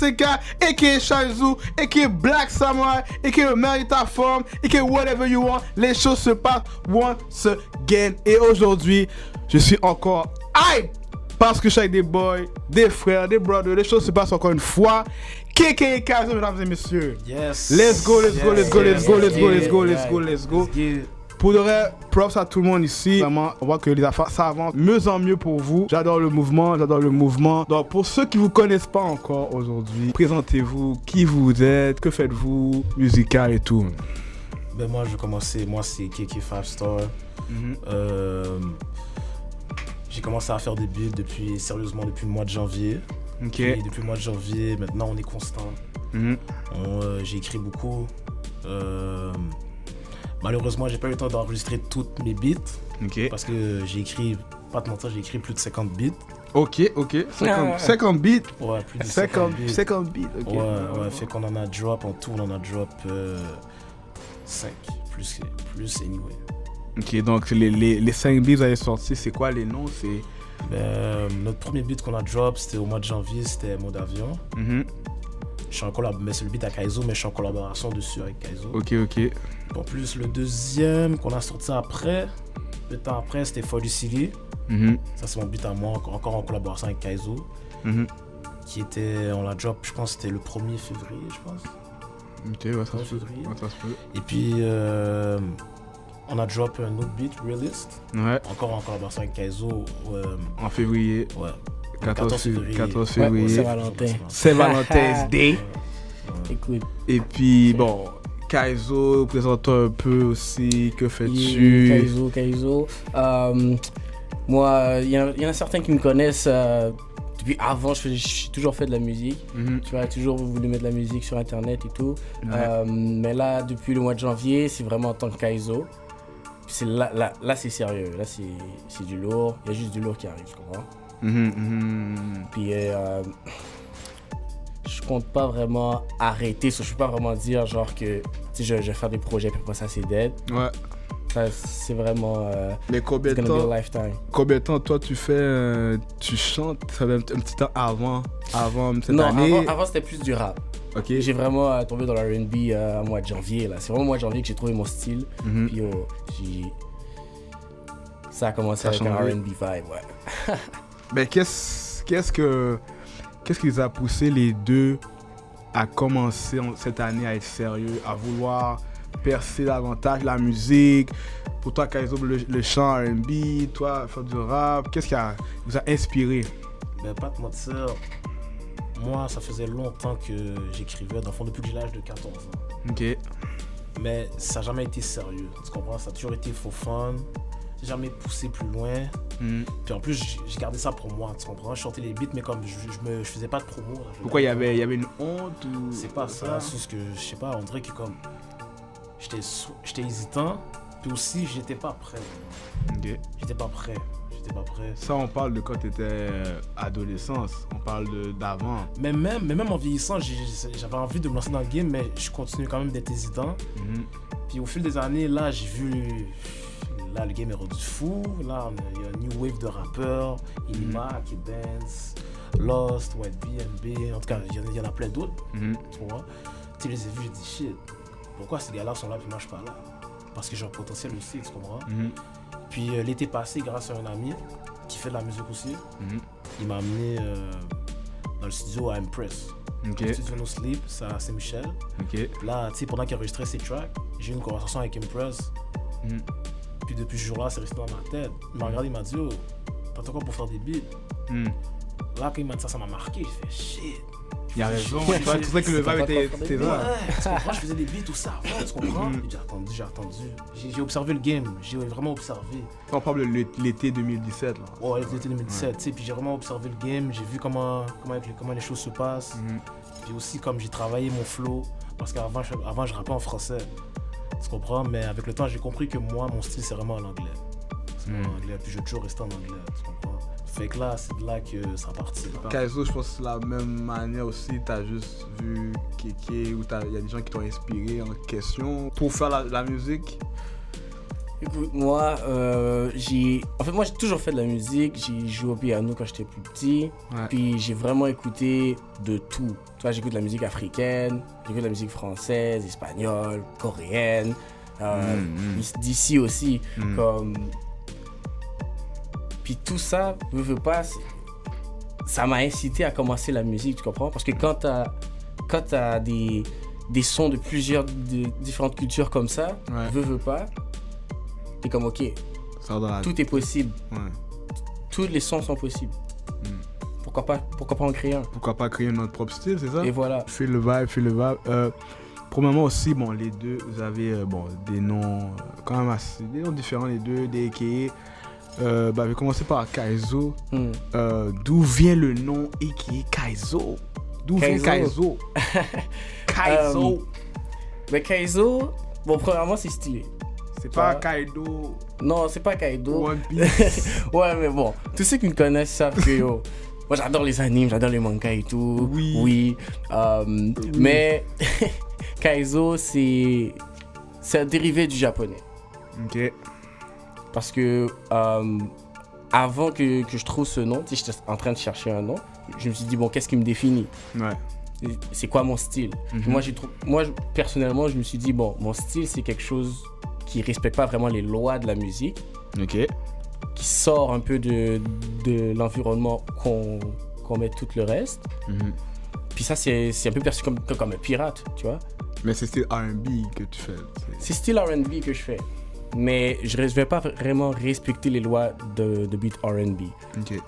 SCK, a.k.a. Shaizu, a.k.a. Black Samurai, a.k.a. Merita Form, a.k.a. whatever you want. Les choses se passent once again. Et aujourd'hui, je suis encore hype parce que je suis avec des boys, des frères, des brothers. Les choses se passent encore une fois. KK Kaizo, mesdames et messieurs. Yes. Let's go. Pour de vrai, props à tout le monde ici. Vraiment, on voit que les affaires, ça avance mieux en mieux pour vous. J'adore le mouvement. Donc, pour ceux qui vous connaissent pas encore aujourd'hui, présentez-vous, qui vous êtes, que faites-vous, musical et tout. Ben moi, je vais commencer. Moi, c'est KK 5 Star. J'ai commencé à faire des beats depuis le mois de janvier. Ok. Et depuis le mois de janvier, maintenant, on est constant. J'ai écrit beaucoup. Malheureusement, j'ai pas eu le temps d'enregistrer toutes mes beats. Ok. Parce que j'ai écrit, pas de mentir, j'ai écrit plus de 50 beats. Ok. 50 beats. Ouais, plus de 50 beats. 50 beats, ok. Ouais, fait qu'on en a drop, en tout, on en a drop 5. Plus anyway. Ok, donc les 5 beats que vous avez sortis, c'est quoi les noms? C'est... Notre premier beat qu'on a drop, c'était au mois de janvier, c'était Mode Avion. Je suis en mais c'est le beat à Kaizo, mais je suis en collaboration dessus avec Kaizo. Ok. En plus, le deuxième qu'on a sorti après, le temps après, c'était For the City. Ça, c'est mon beat à moi, encore en collaboration avec Kaizo. Qui était, on l'a drop, je pense que c'était le 1er février, je pense. Ok, ouais, ça se peut. Et puis, on a drop un autre beat, Realist. Ouais. Encore en collaboration avec Kaizo. En février. Ouais. 14 février. Ouais, Saint-Valentin. C'est Valentine's Day. Écoute. Et puis, bon, Kaizo, présente-toi un peu aussi. Que fais-tu? Kaizo. Moi, il y en a certains qui me connaissent. Depuis avant, j'ai toujours fait de la musique. Tu vois, toujours voulu mettre de la musique sur internet et tout. Ouais. Mais là, depuis le mois de janvier, c'est vraiment en tant que Kaizo. C'est là, c'est sérieux. Là, c'est du lourd. Il y a juste du lourd qui arrive, tu comprends? Puis je compte pas vraiment arrêter. Je peux pas vraiment dire genre que je vais faire des projets puis après ça c'est dead. Ouais. Ça, c'est vraiment Mais combien de temps toi tu fais tu chantes? Ça fait un petit temps avant cette année? Avant c'était plus du rap. Ok. J'ai vraiment tombé dans le R&B au mois de janvier là. C'est vraiment au mois de janvier que j'ai trouvé mon style. Puis ça a commencé avec un R&B vibe, ouais. Ben qu'est-ce qui les a poussés les deux à commencer cette année à être sérieux, à vouloir percer davantage la musique? Pour toi, Kaizo, le chant R&B, toi, faire du rap, qu'est-ce qui vous a inspiré? Ben pas de mentir, moi ça faisait longtemps que j'écrivais, dans le fond depuis que j'ai l'âge de 14 ans. Ok. Mais ça n'a jamais été sérieux, tu comprends? Ça a toujours été for fun. J'ai jamais poussé plus loin. Puis en plus, j'ai gardé ça pour moi, tu comprends? Je chantais les beats, mais comme je faisais pas de promo. Là, pourquoi il y avait une honte ou... C'est pas ça, c'est juste que, je sais pas, on dirait que comme... J'étais hésitant, puis aussi, j'étais pas prêt. Ok. J'étais pas prêt. Ça, on parle de quand t'étais adolescence, on parle d'avant. Mais même en vieillissant, j'avais envie de me lancer dans le game, mais je continue quand même d'être hésitant. Puis au fil des années, là, j'ai vu... Là, le game est rendu fou. Là, il y a un new wave de rappeurs. Ilima, K-Benz, Lost, White BNB. En tout cas, il y en a plein d'autres. Tu vois? Tu les ai vus, j'ai dit shit. Pourquoi ces gars-là sont là puis moi je suis pas là? Parce que j'ai un potentiel aussi, tu comprends? Puis l'été passé, grâce à un ami qui fait de la musique aussi, il m'a amené dans le studio à Impress. Le studio No Sleep, c'est à Saint-Michel. Là, tu sais, pendant qu'il enregistrait ses tracks, j'ai eu une conversation avec Impress. Puis depuis ce jour-là, c'est resté dans ma tête. Il m'a regardé, il m'a dit, oh, t'as quoi pour faire des beats? Là, quand il m'a dit ça, ça m'a marqué. J'ai fait shit. Il a raison. Tu sais que le vibe était là. Ouais, moi je faisais des beats, tout ça. Ouais, tu comprends? J'ai attendu. J'ai observé le game. J'ai vraiment observé. On parle de l'été 2017 là. Ouais, l'été 2017. Tu sais, puis j'ai vraiment observé le game. J'ai vu comment les choses se passent. Puis aussi comme j'ai travaillé mon flow. Parce qu'avant, je rappais en français. Tu comprends? Mais avec le temps, j'ai compris que moi, mon style, c'est vraiment en anglais. C'est vraiment en anglais. Puis je vais toujours rester en anglais. Tu comprends? Fait que là, c'est de là que ça partit. Kaizo, je pense que c'est la même manière aussi. T'as juste vu Kéké ou il y a des gens qui t'ont inspiré en question pour faire la musique. Écoute, moi, moi, j'ai toujours fait de la musique. J'ai joué au piano quand j'étais plus petit. Ouais. Puis j'ai vraiment écouté de tout. Tu vois, j'écoute de la musique africaine, j'écoute de la musique française, espagnole, coréenne, d'ici aussi. Comme... Puis tout ça, veux pas, ça m'a incité à commencer la musique, tu comprends? Parce que quand t'as des sons de différentes cultures comme ça, veux pas, t'es comme ok, tout est possible. Ouais. Tous les sons sont possibles. Pourquoi pas en créer un? Pourquoi pas créer notre propre style, c'est ça? Et voilà. Fais le vibe. Premièrement aussi, bon, les deux, vous avez des noms quand même assez, des noms différents, les deux, des a.k.a. Je vais commencer par Kaizo. D'où vient le nom a.k.a. Kaizo? D'où vient Kaizo? Kaizo. Mais Kaizo, bon, premièrement, c'est stylé. C'est pas Kaido. Non, c'est pas Kaido. One Piece. Ouais, mais bon, tous ceux qui me connaissent savent que yo, moi j'adore les animes, j'adore les mangas et tout. Oui. Mais Kaizo, c'est un dérivé du japonais. Ok. Parce que avant que je trouve ce nom, j'étais en train de chercher un nom, je me suis dit, bon, qu'est-ce qui me définit? Ouais. C'est quoi mon style? Moi, personnellement, je me suis dit, bon, mon style, c'est quelque chose qui respecte pas vraiment les lois de la musique. Ok. Qui sort un peu de l'environnement qu'on met tout le reste. Puis ça, c'est un peu perçu comme un pirate, tu vois. Mais c'est style R&B que tu fais. C'est style R&B que je fais. Mais je ne vais pas vraiment respecter les lois de beat R&B. Ok.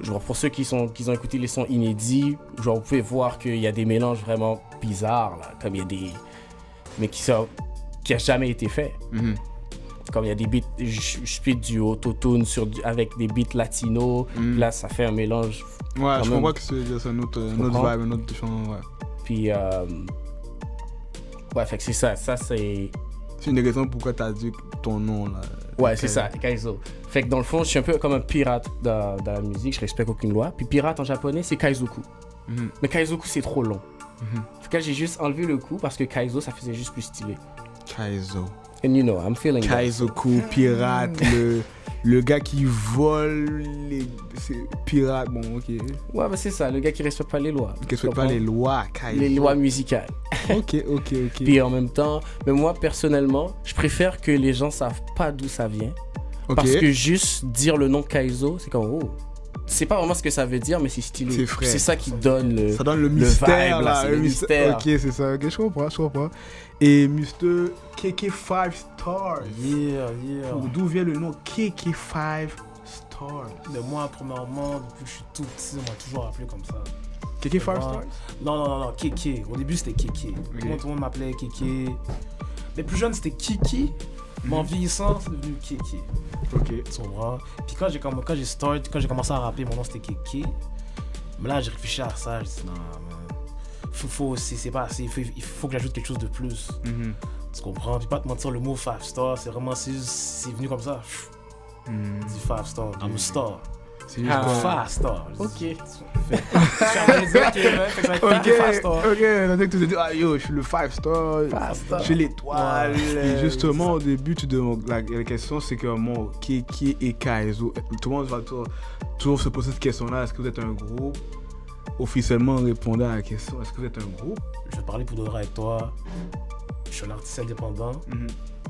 Genre pour ceux qui ont écouté les sons inédits, genre vous pouvez voir qu'il y a des mélanges vraiment bizarres, là. Comme il y a des... Mais qui a jamais été fait. Comme il y a des beats, je split du autotune avec des beats latinos. Là, ça fait un mélange. Ouais, je comprends que c'est un autre vibe, un autre différent, ouais. Puis, ouais, fait que c'est ça. Ça, c'est... C'est une des raisons pourquoi t'as dit ton nom, là. Ouais, c'est ça, Kaizo. Fait que dans le fond, je suis un peu comme un pirate dans la musique, je respecte aucune loi. Puis pirate en japonais, c'est Kaizoku. Mais Kaizoku, c'est trop long. Fait que j'ai juste enlevé le coup parce que Kaizo, ça faisait juste plus stylé. Kaizo. And you know, I'm feeling Kaizoku, pirate, le gars qui vole les pirates, bon, ok. Ouais, bah c'est ça, le gars qui respecte pas les lois. Qui respecte pas les lois, Kaizo. Les lois musicales. Ok. Puis en même temps, mais moi personnellement, je préfère que les gens savent pas d'où ça vient. Parce que juste dire le nom Kaizo, c'est comme oh. C'est pas vraiment ce que ça veut dire, mais c'est stylé. C'est frais. C'est ça qui donne le. Ça donne le mystère, vibe, là. C'est le mystère. Ok, c'est ça. Ok, je comprends. Et Mr. KK5 Stars. Yeah. D'où vient le nom KK5 Stars? Mais moi, premièrement, depuis que je suis tout petit, on m'a toujours appelé comme ça. KK5 Stars? Non, KK. Au début, c'était KK. Tout le monde m'appelait KK. Les plus jeunes, c'était Kiki. Mais en vieillissant, c'est devenu Kiki. Ok. Tu comprends? Puis quand j'ai commencé à rapper, mon nom c'était Kiki. Mais là, j'ai réfléchi à ça. Je dit non, c'est pas assez. Il faut que j'ajoute quelque chose de plus. Tu comprends? Puis pas te mentir, le mot 5 star, c'est vraiment, c'est venu comme ça. Dis 5 star, I'm a star. C'est juste 5 star. Ok. Ok, tu te dis, ah yo, je suis le 5 star, je suis l'étoile. Et justement, au début, la question, c'est que Kiki et Kaizo, tout le monde va toujours se poser cette question-là. Est-ce que vous êtes un groupe? Officiellement, répondez à la question, est-ce que vous êtes un groupe? Je vais parler pour de vrai avec toi. Je suis un artiste indépendant.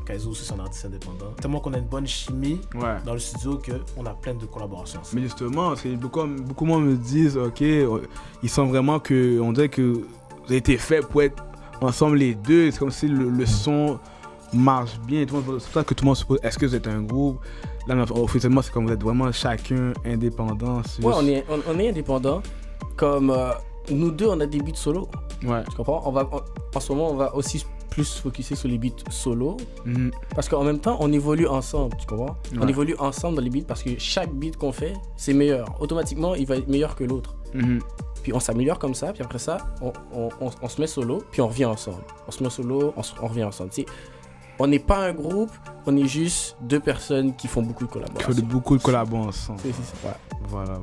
Kaizo aussi, c'est un artiste indépendant. Tellement qu'on a une bonne chimie dans le studio qu'on a plein de collaborations. Mais justement, beaucoup de monde me disent, ok, ils sentent vraiment on dirait que vous avez été fait pour être ensemble les deux. C'est comme si le son marche bien. C'est pour ça que tout le monde se pose, est-ce que vous êtes un groupe? Là, officiellement, c'est comme vous êtes vraiment chacun indépendant. Ouais, on est indépendant. Comme nous deux, on a des beats solo. Ouais. Tu comprends? En ce moment, on va aussi plus se focuser sur les beats solo. Parce qu'en même temps, on évolue ensemble, tu comprends? On évolue ensemble dans les beats parce que chaque beat qu'on fait, c'est meilleur. Automatiquement, il va être meilleur que l'autre. Puis on s'améliore comme ça, puis après ça, on se met solo, puis on revient ensemble. On se met solo, on revient ensemble. Tu sais, on n'est pas un groupe, on est juste deux personnes qui font beaucoup de collaborations. Qui font beaucoup de collaborations ensemble. C'est ça. Ouais. Voilà.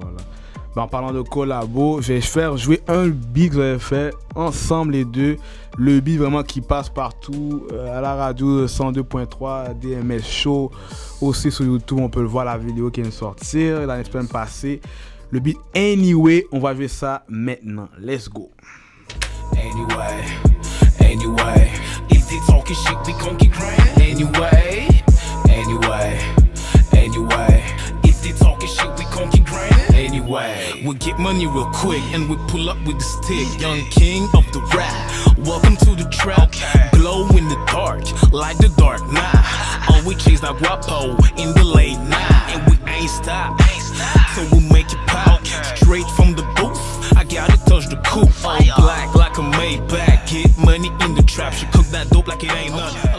En parlant de collabo, je vais faire jouer un beat que vous avez fait ensemble les deux. Le beat vraiment qui passe partout à la radio 102.3 DMS Show. Aussi sur YouTube, on peut le voir la vidéo qui vient de sortir dans les semaines passées. Le beat Anyway, on va jouer ça maintenant. Let's go. Anyway, if they talking shit, we gon' get grand. Anyway, if they talking shit, we gon' get grand. Anyway, we get money real quick and we pull up with the stick. Young king of the rap, welcome to the trap. Glow in the dark, like the dark night. All we chase that guapo in the late night, and we ain't stop. So we make it pop, straight from the booth. I gotta touch the coupe, all black like a Maybach. Get money in the trap, she cook that dope like it ain't nothing.